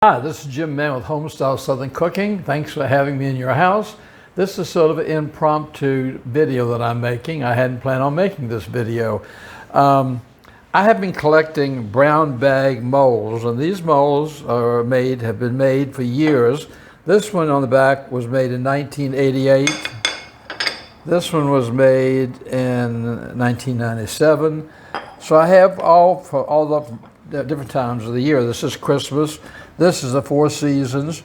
Hi, this is Jim Mann with Homestyle Southern Cooking. Thanks for having me in your house. This is sort of an impromptu video that I'm making. I hadn't planned on making this video. I have been collecting brown bag molds, and these molds have been made for years. This one on the back was made in 1988. This one was made in 1997. So I have all the different times of the year. This is Christmas. This is the Four Seasons.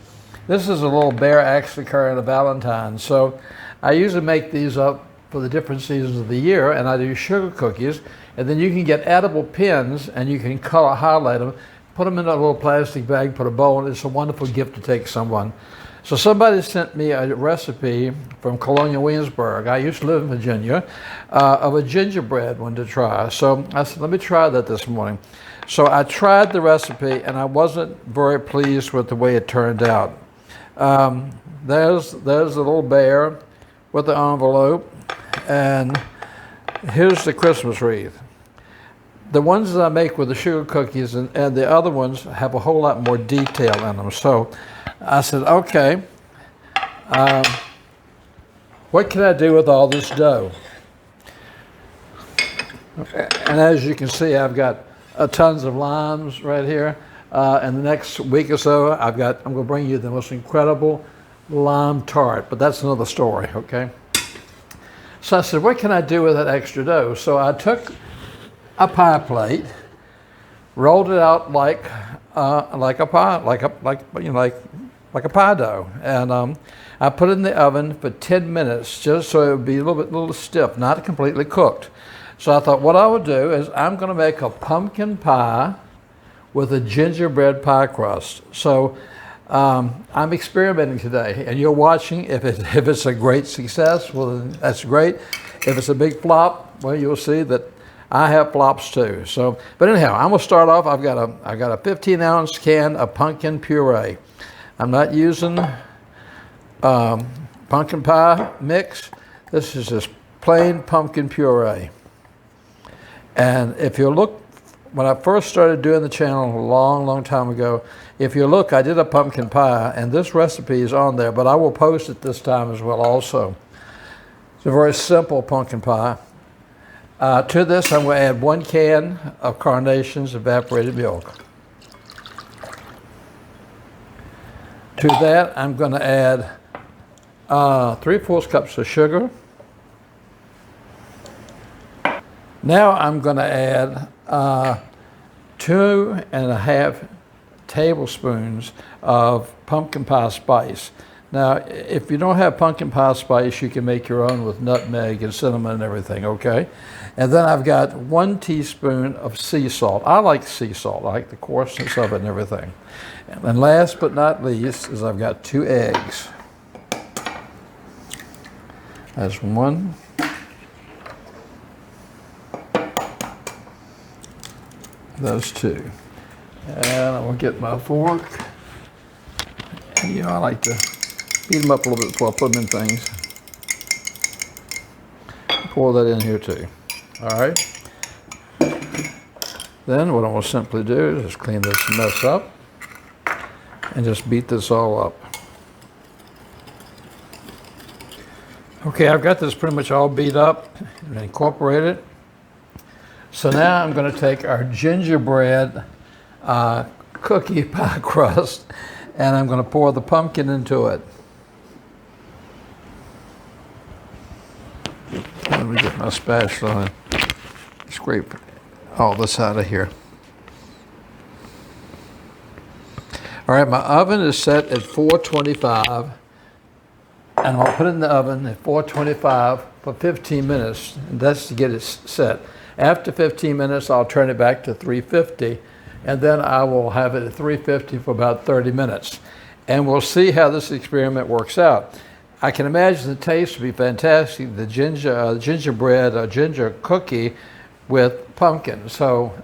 This is a little bear actually carrying a Valentine. So I usually make these up for the different seasons of the year, and I do sugar cookies. And then you can get edible pins, and you can color highlight them, put them in a little plastic bag, put a bow in it. It's a wonderful gift to take someone. So somebody sent me a recipe from Colonial Williamsburg. I used to live in Virginia, of a gingerbread one to try. So I said, let me try that this morning. So I tried the recipe, and I wasn't very pleased with the way it turned out. There's the little bear with the envelope, and here's the Christmas wreath. The ones that I make with the sugar cookies and the other ones have a whole lot more detail in them. So I said, okay, what can I do with all this dough? And as you can see, I've got tons of limes right here. And the next week or so, I'm going to bring you the most incredible lime tart, but that's another story, okay? So I said, what can I do with that extra dough? So I took a pie plate, rolled it out like a pie dough, and I put it in the oven for 10 minutes just so it would be a little stiff, not completely cooked. So I thought what I would do is I'm going to make a pumpkin pie with a gingerbread pie crust. So I'm experimenting today, and you're watching. If it's a great success, well, then that's great. If it's a big flop, well, you'll see that I have flops too. So, but anyhow, I'm gonna start off. I've got a 15-ounce can of pumpkin puree. I'm not using pumpkin pie mix. This is just plain pumpkin puree. And if you look, when I first started doing the channel a long time ago, if you look, I did a pumpkin pie, and this recipe is on there, but I will post it this time as well also. It's a very simple pumpkin pie. To this, I'm going to add 1 can of Carnation's evaporated milk. To that, I'm going to add 3/4 cups of sugar. Now I'm going to add 2½ tablespoons of pumpkin pie spice. Now, if you don't have pumpkin pie spice, you can make your own with nutmeg and cinnamon and everything, okay? And then I've got 1 teaspoon of sea salt. I like sea salt. I like the coarseness of it and everything. And last but not least is I've got 2 eggs. That's 1. Those 2. And I'm going to get my fork. And, you know, I like to beat them up a little bit before I put them in things. Pour that in here too. All right. Then what I'm going to simply do is just clean this mess up and just beat this all up. Okay, I've got this pretty much all beat up and incorporated. So now I'm going to take our gingerbread cookie pie crust, and I'm going to pour the pumpkin into it. Let me get my spatula and scrape all this out of here. All right, my oven is set at 425, and I'll put it in the oven at 425 for 15 minutes, and that's to get it set. After 15 minutes, I'll turn it back to 350, and then I will have it at 350 for about 30 minutes. And we'll see how this experiment works out. I can imagine the taste would be fantastic, the gingerbread or ginger cookie with pumpkin. So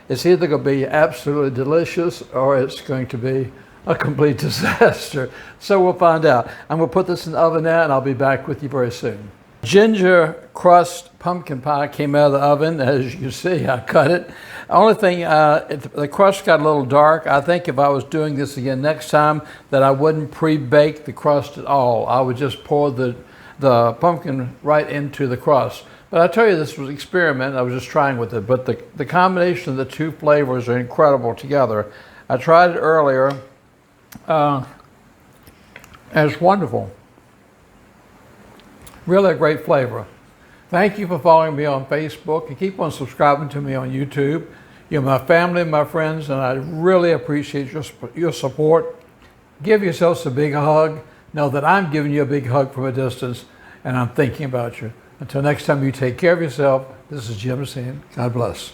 it's either going to be absolutely delicious or it's going to be a complete disaster. So we'll find out. I'm going to put this in the oven now, and I'll be back with you very soon. Ginger crust pumpkin pie came out of the oven. As you see, I cut it. Only thing, the crust got a little dark. I think if I was doing this again next time, that I wouldn't pre-bake the crust at all. I would just pour the pumpkin right into the crust. But I tell you, this was an experiment. I was just trying with it. But the combination of the two flavors are incredible together. I tried it earlier. And it's wonderful. Really a great flavor. Thank you for following me on Facebook, and keep on subscribing to me on YouTube. You're my family and my friends, and I really appreciate your support. Give yourselves a big hug. Know that I'm giving you a big hug from a distance, and I'm thinking about you. Until next time, you take care of yourself. This is Jim saying, God bless.